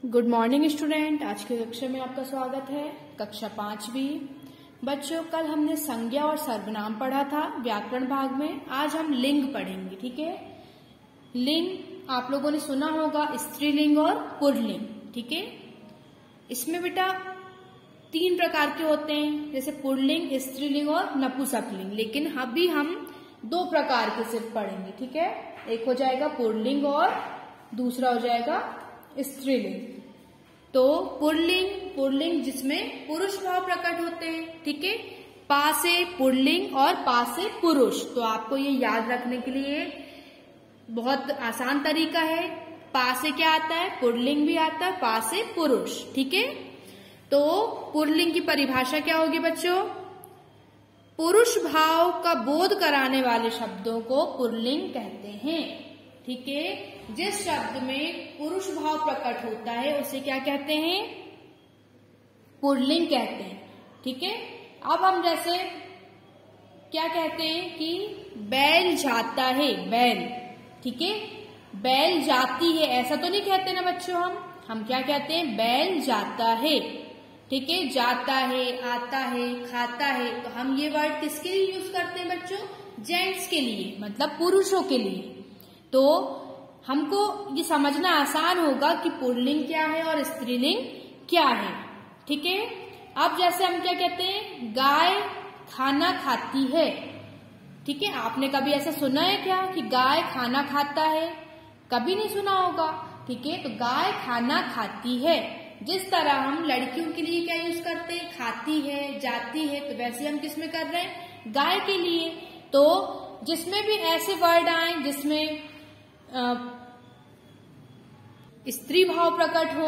Good morning student. आज की कक्षा में आपका स्वागत है। कक्षा 5वीं। बच्चों, कल हमने संज्ञा और सर्वनाम पढ़ा था व्याकरण भाग में। आज हम लिंग पढ़ेंगे। ठीक है, लिंग आप लोगों ने सुना होगा, स्त्रीलिंग और पुल्लिंग। ठीक है, इसमें बेटा 3 प्रकार के होते हैं, जैसे पुल्लिंग, स्त्रीलिंग और नपुंसकलिंग। लेकिन अभी हम 2 प्रकार के सिर्फ पढ़ेंगे। ठीक है, एक हो जाएगा पुल्लिंग और दूसरा हो जाएगा स्त्रीलिंग। तो पुल्लिंग जिसमें पुरुष भाव प्रकट होते हैं। ठीक है, पा से पुल्लिंग और पा से पुरुष। तो आपको ये याद रखने के लिए बहुत आसान तरीका है। पा से क्या आता है? पुल्लिंग भी आता है, पा से पुरुष। ठीक है, तो पुल्लिंग की परिभाषा क्या होगी बच्चों? पुरुष भाव का बोध कराने वाले शब्दों को पुल्लिंग कहते हैं। ठीक है, जिस शब्द में पुरुष भाव प्रकट होता है उसे क्या कहते हैं? पुल्लिंग कहते हैं। ठीक है, अब हम जैसे क्या कहते हैं कि बैल जाता है, बैल। ठीक है, बैल जाती है, ऐसा तो नहीं कहते ना बच्चों। हम क्या कहते हैं? बैल जाता है। ठीक है, जाता है, आता है, खाता है। तो हम ये वर्ड किसके लिए यूज करते हैं बच्चों? जेंट्स के लिए, मतलब पुरुषों के लिए। तो हमको ये समझना आसान होगा कि पुल्लिंग क्या है और स्त्रीलिंग क्या है। ठीक है, अब जैसे हम क्या कहते हैं? गाय खाना खाती है। ठीक है, आपने कभी ऐसा सुना है क्या कि गाय खाना खाता है? कभी नहीं सुना होगा। ठीक है, तो गाय खाना खाती है। जिस तरह हम लड़कियों के लिए क्या यूज करते हैं? खाती है, जाती है। तो वैसे हम किसमें कर रहे हैं? गाय के लिए। तो जिसमें भी ऐसे वर्ड आए जिसमें स्त्री भाव प्रकट हो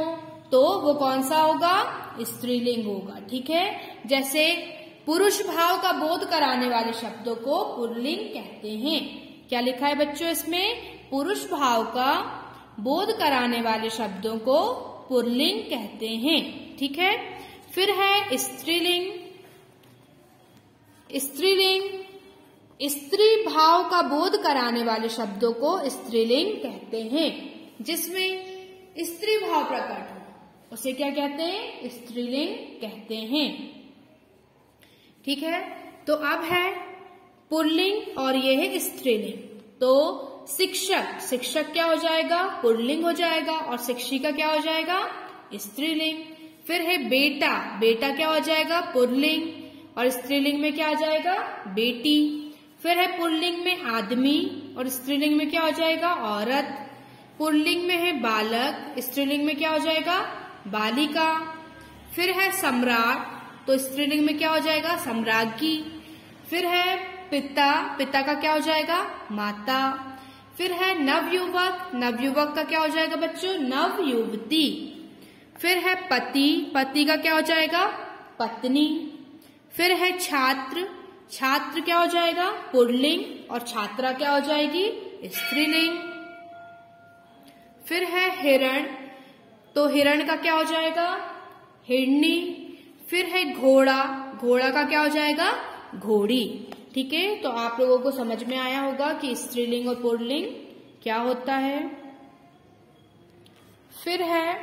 तो वो कौन सा होगा? स्त्रीलिंग होगा। ठीक है, जैसे पुरुष भाव का बोध कराने वाले शब्दों को पुल्लिंग कहते हैं। क्या लिखा है बच्चों इसमें? पुरुष भाव का बोध कराने वाले शब्दों को पुल्लिंग कहते हैं। ठीक है, फिर है स्त्रीलिंग। स्त्रीलिंग स्त्री भाव का बोध कराने वाले शब्दों को स्त्रीलिंग कहते हैं। जिसमें स्त्री भाव प्रकट हो उसे क्या कहते हैं? स्त्रीलिंग कहते हैं। ठीक है, तो अब है पुल्लिंग और ये है स्त्रीलिंग। तो शिक्षक क्या हो जाएगा? पुल्लिंग हो जाएगा। और शिक्षिका क्या हो जाएगा? स्त्रीलिंग। फिर है बेटा क्या हो जाएगा? पुल्लिंग। और स्त्रीलिंग में क्या आ जाएगा? बेटी। फिर है पुल्लिंग में आदमी और स्त्रीलिंग में क्या हो जाएगा? औरत। पुल्लिंग में है बालक, स्त्रीलिंग में क्या हो जाएगा? बालिका। फिर है सम्राट, तो स्त्रीलिंग में क्या हो जाएगा? सम्राज्ञी। फिर है पिता का क्या हो जाएगा? माता। फिर है नवयुवक का क्या हो जाएगा बच्चों? नवयुवती। फिर है पति का क्या हो जाएगा? पत्नी। फिर है छात्र क्या हो जाएगा? पुल्लिंग। और छात्रा क्या हो जाएगी? स्त्रीलिंग। फिर है हिरण, तो हिरण का क्या हो जाएगा? हिरणी। फिर है घोड़ा का क्या हो जाएगा? घोड़ी। ठीक है, तो आप लोगों को समझ में आया होगा कि स्त्रीलिंग और पुल्लिंग क्या होता है। फिर है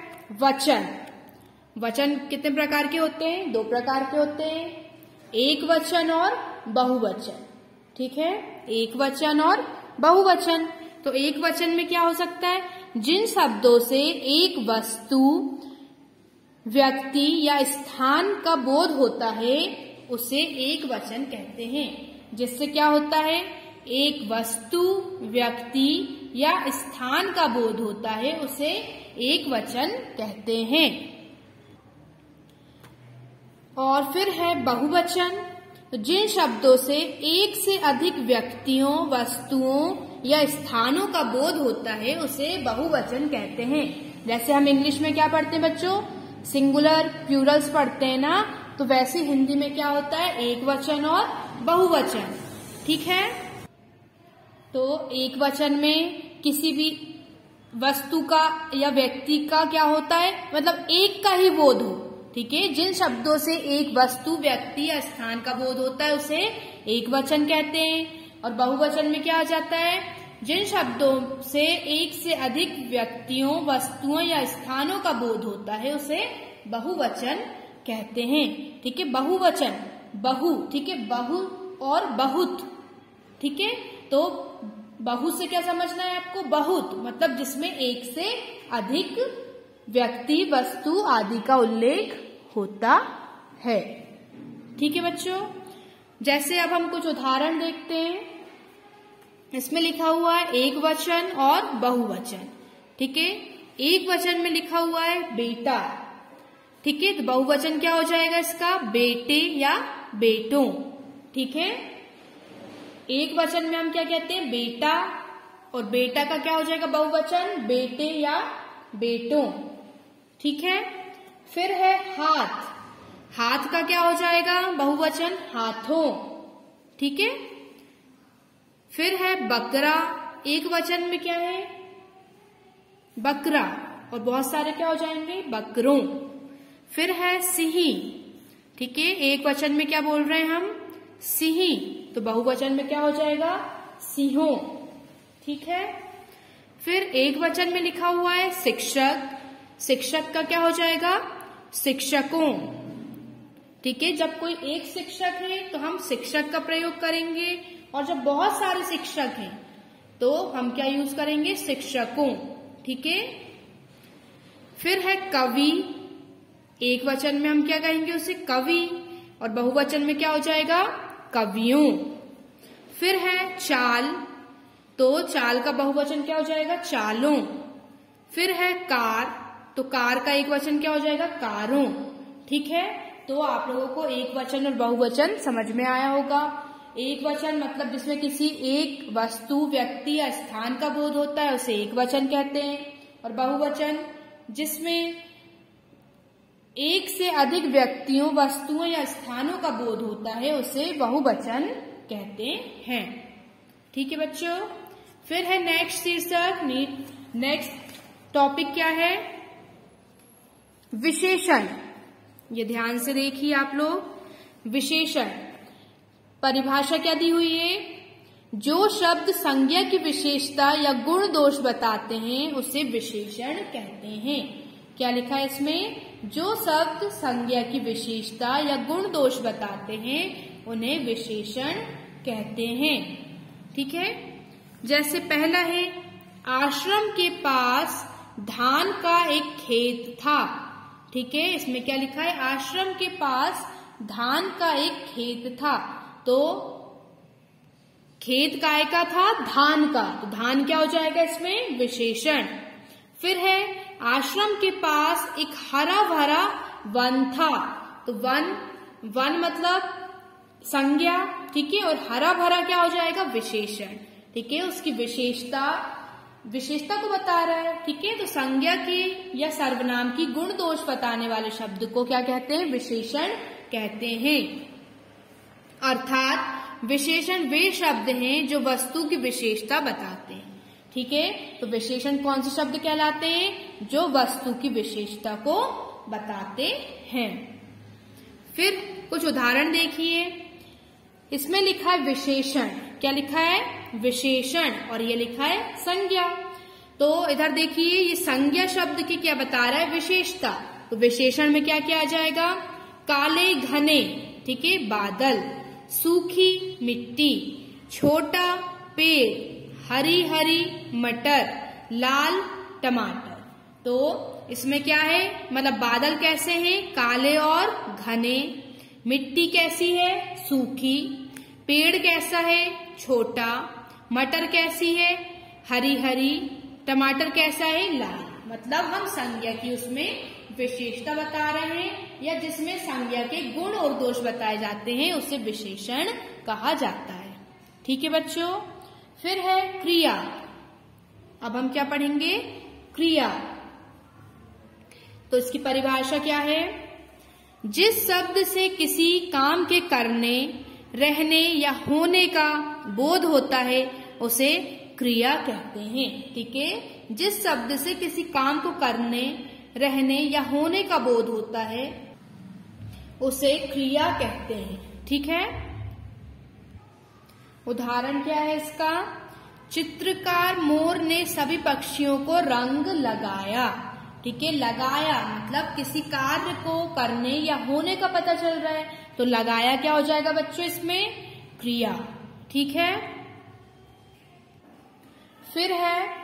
वचन कितने प्रकार के होते हैं? 2 प्रकार के होते हैं, एक वचन और बहुवचन। ठीक है, एक वचन और बहुवचन। तो एक वचन में क्या हो सकता है? जिन शब्दों से एक वस्तु, व्यक्ति या स्थान का बोध होता है उसे एक वचन कहते हैं। जिससे क्या होता है? एक वस्तु, व्यक्ति या स्थान का बोध होता है उसे एक वचन कहते हैं। और फिर है बहुवचन। जिन शब्दों से एक से अधिक व्यक्तियों, वस्तुओं या स्थानों का बोध होता है उसे बहुवचन कहते हैं। जैसे हम इंग्लिश में क्या पढ़ते हैं बच्चों? सिंगुलर, प्लूरल्स पढ़ते हैं ना, तो वैसे हिंदी में क्या होता है? एक वचन और बहुवचन। ठीक है, तो एक वचन में किसी भी वस्तु का या व्यक्ति का क्या होता है? मतलब एक का ही बोध हो। ठीक है, जिन शब्दों से एक वस्तु, व्यक्ति या स्थान का बोध होता है उसे एक वचन कहते हैं। और बहुवचन में क्या आ जाता है? जिन शब्दों से एक से अधिक व्यक्तियों, वस्तुओं या स्थानों का बोध होता है उसे बहुवचन कहते हैं। ठीक है, बहुवचन, बहु, ठीक है, बहु और बहुत। ठीक है, तो बहु से क्या समझना है आपको? बहुत, मतलब जिसमें एक से अधिक व्यक्ति, वस्तु आदि का उल्लेख होता है। ठीक है बच्चों, जैसे अब हम कुछ उदाहरण देखते हैं। इसमें लिखा हुआ है एक वचन और बहुवचन। ठीक है, एक वचन में लिखा हुआ है बेटा। ठीक है, तो बहुवचन क्या हो जाएगा इसका? बेटे या बेटों। ठीक है, एक वचन में हम क्या कहते हैं? बेटा, और बेटा का क्या हो जाएगा बहुवचन? बेटे या बेटों। ठीक है, फिर है हाथ। हाथ का क्या हो जाएगा बहुवचन? हाथों। ठीक है, फिर है बकरा। एक वचन में क्या है? बकरा, और बहुत सारे क्या हो जाएंगे? बकरों। फिर है सिंही। ठीक है, एक वचन में क्या बोल रहे हैं हम? सिंही, तो बहुवचन में क्या हो जाएगा? सिंहों। ठीक है, फिर एक वचन में लिखा हुआ है शिक्षक। शिक्षक का क्या हो जाएगा? शिक्षकों। ठीक है, जब कोई एक शिक्षक है तो हम शिक्षक का प्रयोग करेंगे, और जब बहुत सारे शिक्षक हैं तो हम क्या यूज करेंगे? शिक्षकों। ठीक है, फिर है कवि। एक वचन में हम क्या कहेंगे उसे? कवि, और बहुवचन में क्या हो जाएगा? कवियों। फिर है चाल, तो चाल का बहुवचन क्या हो जाएगा? चालों। फिर है कार, तो कार का एक वचन क्या हो जाएगा? कारों। ठीक है, तो आप लोगों को एक वचन और बहुवचन समझ में आया होगा। एक वचन मतलब जिसमें किसी एक वस्तु, व्यक्ति या स्थान का बोध होता है उसे एक वचन कहते हैं, और बहुवचन जिसमें एक से अधिक व्यक्तियों, वस्तुओं या स्थानों का बोध होता है उसे बहुवचन कहते हैं। ठीक है बच्चों, फिर है नेक्स्ट शीर्षक, नेक्स्ट टॉपिक क्या है? विशेषण। ये ध्यान से देखिए आप लोग। विशेषण परिभाषा क्या दी हुई है? जो शब्द संज्ञा की विशेषता या गुण दोष बताते हैं उसे विशेषण कहते हैं। क्या लिखा है इसमें? जो शब्द संज्ञा की विशेषता या गुण दोष बताते हैं उन्हें विशेषण कहते हैं। ठीक है, जैसे पहला है, आश्रम के पास धान का एक खेत था। ठीक है, इसमें क्या लिखा है? आश्रम के पास धान का एक खेत था, तो खेत काय का था? धान का, तो धान क्या हो जाएगा इसमें? विशेषण। फिर है, आश्रम के पास एक हरा भरा वन था, तो वन मतलब संज्ञा। ठीक है, और हरा भरा क्या हो जाएगा? विशेषण। ठीक है, उसकी विशेषता को बता रहा है। ठीक है, तो संज्ञा की या सर्वनाम की गुण दोष बताने वाले शब्द को क्या कहते हैं? विशेषण कहते हैं। अर्थात विशेषण वे शब्द हैं जो वस्तु की विशेषता बताते हैं। ठीक है, तो विशेषण कौन से शब्द कहलाते हैं? जो वस्तु की विशेषता को बताते हैं। फिर कुछ उदाहरण देखिए। इसमें लिखा है विशेषण। क्या लिखा है? विशेषण, और ये लिखा है संज्ञा। तो इधर देखिए, ये संज्ञा शब्द की क्या बता रहा है? विशेषता। तो विशेषण में क्या क्या आ जाएगा? काले घने, ठीक है, बादल, सूखी मिट्टी, छोटा पेड़, हरी हरी मटर, लाल टमाटर। तो इसमें क्या है? मतलब बादल कैसे हैं? काले और घने। मिट्टी कैसी है? सूखी। पेड़ कैसा है? छोटा। मटर कैसी है? हरी हरी। टमाटर कैसा है? लाल। मतलब हम संज्ञा की उसमें विशेषता बता रहे हैं, या जिसमें संज्ञा के गुण और दोष बताए जाते हैं उसे विशेषण कहा जाता है। ठीक है बच्चों, फिर है क्रिया। अब हम क्या पढ़ेंगे? क्रिया। तो इसकी परिभाषा क्या है? जिस शब्द से किसी काम के करने, रहने या होने का बोध होता है उसे क्रिया कहते हैं। ठीक है, जिस शब्द से किसी काम को करने, रहने या होने का बोध होता है उसे क्रिया कहते हैं। ठीक है, उदाहरण क्या है इसका? चित्रकार मोर ने सभी पक्षियों को रंग लगाया। ठीक है, लगाया मतलब किसी कार्य को करने या होने का पता चल रहा है, तो लगाया क्या हो जाएगा बच्चों इसमें? क्रिया। ठीक है, फिर है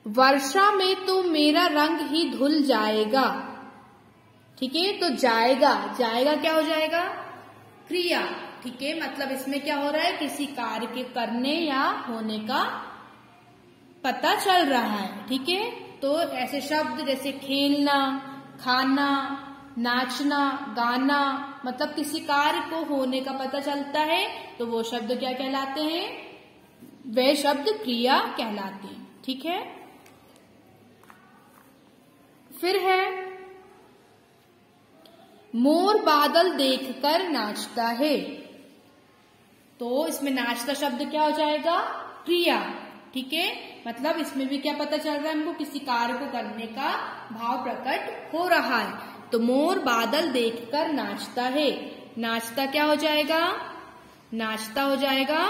वर्षा में तो मेरा रंग ही धुल जाएगा। ठीक है, तो जाएगा, जाएगा क्या हो जाएगा? क्रिया। ठीक है, मतलब इसमें क्या हो रहा है? किसी कार्य के करने या होने का पता चल रहा है। ठीक है, तो ऐसे शब्द जैसे खेलना, खाना, नाचना, गाना, मतलब किसी कार्य को होने का पता चलता है, तो वो शब्द क्या कहलाते हैं? वे शब्द क्रिया कहलाते हैं। ठीक है, फिर है मोर बादल देखकर नाचता है। तो इसमें नाचता शब्द क्या हो जाएगा? क्रिया। ठीक है, मतलब इसमें भी क्या पता चल रहा है हमको? किसी कार्य को करने का भाव प्रकट हो रहा है। तो मोर बादल देखकर नाचता है, नाचता क्या हो जाएगा? नाचता हो जाएगा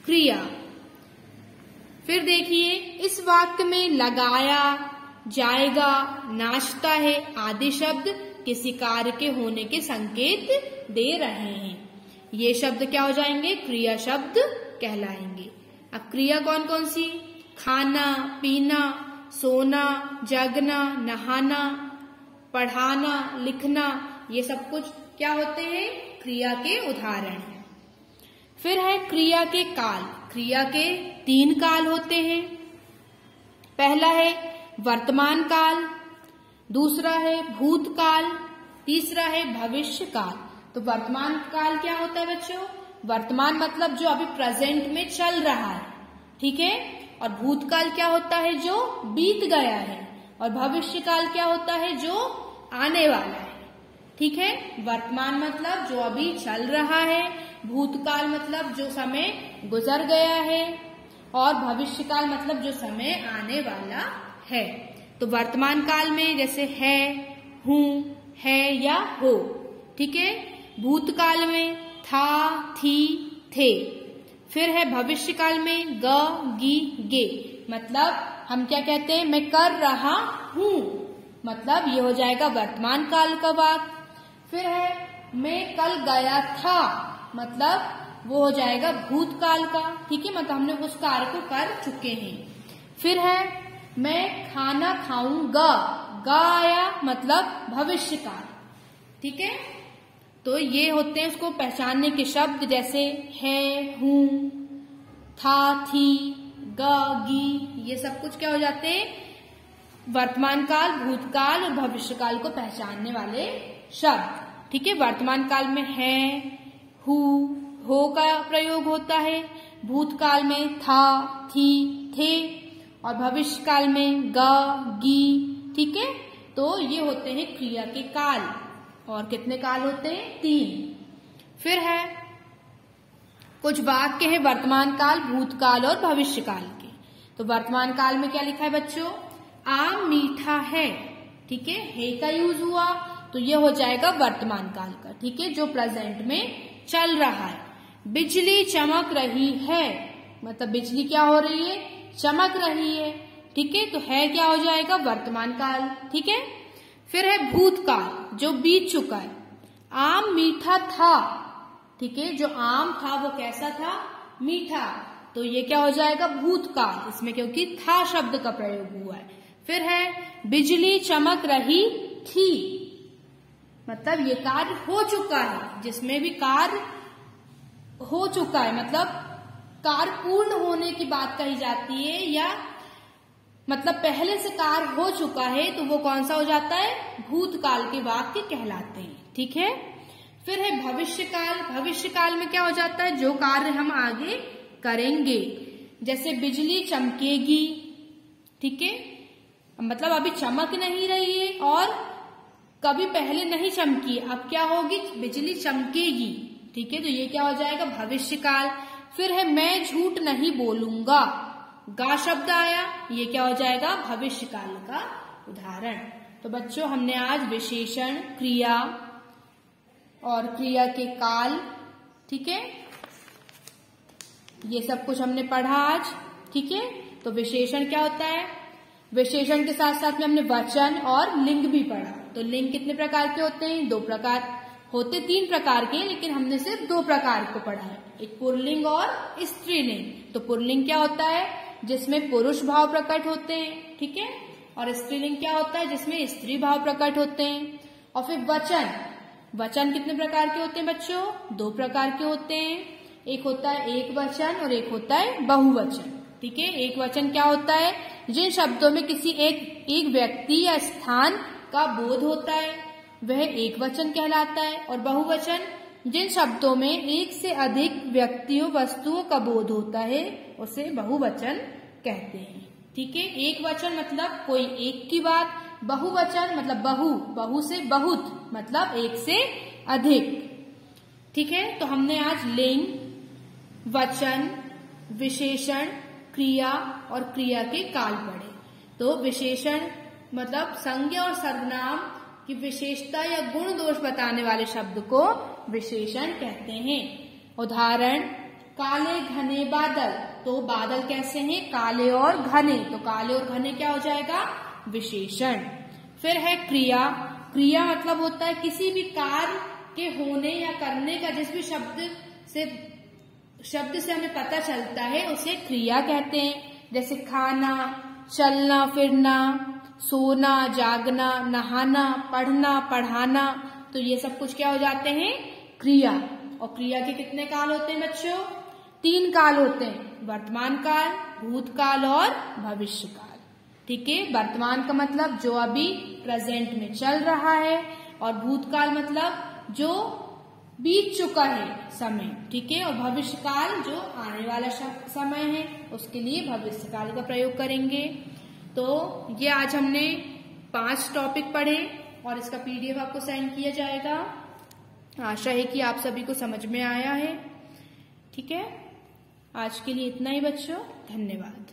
क्रिया। फिर देखिए इस वाक्य में लगाया, जाएगा, नाचता है आदि शब्द किसी कार्य के होने के संकेत दे रहे हैं। ये शब्द क्या हो जाएंगे? क्रिया शब्द कहलाएंगे। अब क्रिया कौन कौन सी? खाना, पीना, सोना, जगना, नहाना, पढ़ाना, लिखना, ये सब कुछ क्या होते हैं? क्रिया के उदाहरण हैं। फिर है क्रिया के काल। क्रिया के 3 काल होते हैं। पहला है वर्तमान काल, दूसरा है भूतकाल, तीसरा है भविष्य काल। तो वर्तमान काल क्या होता है बच्चों? वर्तमान मतलब जो अभी प्रेजेंट में चल रहा है। ठीक है, और भूतकाल क्या होता है? जो बीत गया है। और भविष्य काल क्या होता है? जो आने वाला है। ठीक है, वर्तमान मतलब जो अभी चल रहा है, भूतकाल मतलब जो समय गुजर गया है, और भविष्य काल मतलब जो समय आने वाला है। तो वर्तमान काल में जैसे है, हूं, है या हो। ठीक है, भूतकाल में था, थी, थे। फिर है भविष्य काल में ग, गी, गे, मतलब हम क्या कहते हैं? मैं कर रहा हूं, मतलब ये हो जाएगा वर्तमान काल का वाक्य। फिर है मैं कल गया था, मतलब वो हो जाएगा भूतकाल का। ठीक है, मतलब हमने उस कार्य को कर चुके हैं। फिर है मैं खाना खाऊंगा, गा आया मतलब भविष्य काल। ठीक है, तो ये होते हैं उसको पहचानने के शब्द जैसे है, हूं, था, थी, ग, गी, ये सब कुछ क्या हो जाते हैं? वर्तमान काल, भूतकाल और भविष्य काल को पहचानने वाले शब्द। ठीक है, वर्तमान काल में है, हु, हो का प्रयोग होता है, भूतकाल में था, थी, थे, और भविष्य काल में ग, गी। ठीक है, तो ये होते हैं क्रिया के काल। और कितने काल होते हैं? 3। फिर है कुछ वाक्य है वर्तमान काल, भूतकाल और भविष्य काल के। तो वर्तमान काल में क्या लिखा है बच्चों? आम मीठा है। ठीक है का यूज हुआ, तो ये हो जाएगा वर्तमान काल का। ठीक है, जो प्रेजेंट में चल रहा है। बिजली चमक रही है, मतलब बिजली क्या हो रही है? चमक रही है। ठीक है, तो है क्या हो जाएगा? वर्तमान काल। ठीक है, फिर है भूतकाल, जो बीत चुका है। आम मीठा था। ठीक है, जो आम था वो कैसा था? मीठा। तो ये क्या हो जाएगा? भूतकाल, इसमें क्योंकि था शब्द का प्रयोग हुआ है। फिर है बिजली चमक रही थी, मतलब ये कार्य हो चुका है, जिसमें भी कार्य हो चुका है, मतलब कार्य पूर्ण होने की बात कही जाती है, या मतलब पहले से कार्य हो चुका है, तो वो कौन सा हो जाता है? भूतकाल के वाक्य कहलाते हैं। ठीक है, फिर है भविष्य काल। भविष्य काल में क्या हो जाता है? जो कार्य हम आगे करेंगे, जैसे बिजली चमकेगी। ठीक है, मतलब अभी चमक नहीं रही है और कभी पहले नहीं चमकी, अब क्या होगी? बिजली चमकेगी। ठीक है, तो ये क्या हो जाएगा? भविष्य काल। फिर है मैं झूठ नहीं बोलूंगा, गा शब्द आया, ये क्या हो जाएगा? भविष्य काल का उदाहरण। तो बच्चों हमने आज विशेषण, क्रिया और क्रिया के काल, ठीक है, ये सब कुछ हमने पढ़ा आज। ठीक है। तो विशेषण क्या होता है? विशेषण के साथ साथ में हमने वचन और लिंग भी पढ़ा। तो लिंग कितने प्रकार के होते हैं? 2 प्रकार होते, 3 प्रकार के, लेकिन हमने सिर्फ 2 प्रकार को पढ़ा है, एक पुल्लिंग और स्त्रीलिंग। तो पुल्लिंग क्या होता है? जिसमें पुरुष भाव प्रकट होते हैं, ठीक है। और स्त्रीलिंग क्या होता है? जिसमें स्त्री भाव प्रकट होते हैं। और फिर वचन, वचन कितने प्रकार के होते हैं बच्चों? 2 प्रकार के होते हैं, एक होता है एक वचन और एक होता है बहुवचन, ठीक है। एक वचन क्या होता है? जिन शब्दों में किसी एक व्यक्ति या स्थान का बोध होता है वह एक वचन कहलाता है। और बहुवचन जिन शब्दों में एक से अधिक व्यक्तियों वस्तुओं का बोध होता है उसे बहुवचन कहते हैं, ठीक है। एक वचन मतलब कोई एक की बात, बहुवचन मतलब बहु से बहुत मतलब एक से अधिक, ठीक है। तो हमने आज लिंग, वचन, विशेषण, क्रिया और क्रिया के काल पढ़े। तो विशेषण मतलब संज्ञा और सर्वनाम की विशेषता या गुण दोष बताने वाले शब्द को विशेषण कहते हैं। उदाहरण, काले घने बादल। तो बादल कैसे हैं? काले और घने। तो काले और घने क्या हो जाएगा? विशेषण। फिर है क्रिया। क्रिया मतलब होता है किसी भी कार्य के होने या करने का जिस भी शब्द से हमें पता चलता है उसे क्रिया कहते हैं। जैसे खाना, चलना फिरना, सोना, जागना, नहाना, पढ़ना, पढ़ाना, तो ये सब कुछ क्या हो जाते हैं? क्रिया। और क्रिया के कितने काल होते हैं बच्चों? 3 काल होते हैं, वर्तमान काल, भूतकाल और भविष्य काल, ठीक है। वर्तमान का मतलब जो अभी प्रेजेंट में चल रहा है, और भूतकाल मतलब जो बीत चुका है समय, ठीक है। और भविष्य काल जो आने वाला समय है उसके लिए भविष्य काल का प्रयोग करेंगे। तो ये आज हमने 5 टॉपिक पढ़े और इसका PDF आपको सेंड किया जाएगा। आशा है कि आप सभी को समझ में आया है, ठीक है। आज के लिए इतना ही बच्चों, धन्यवाद।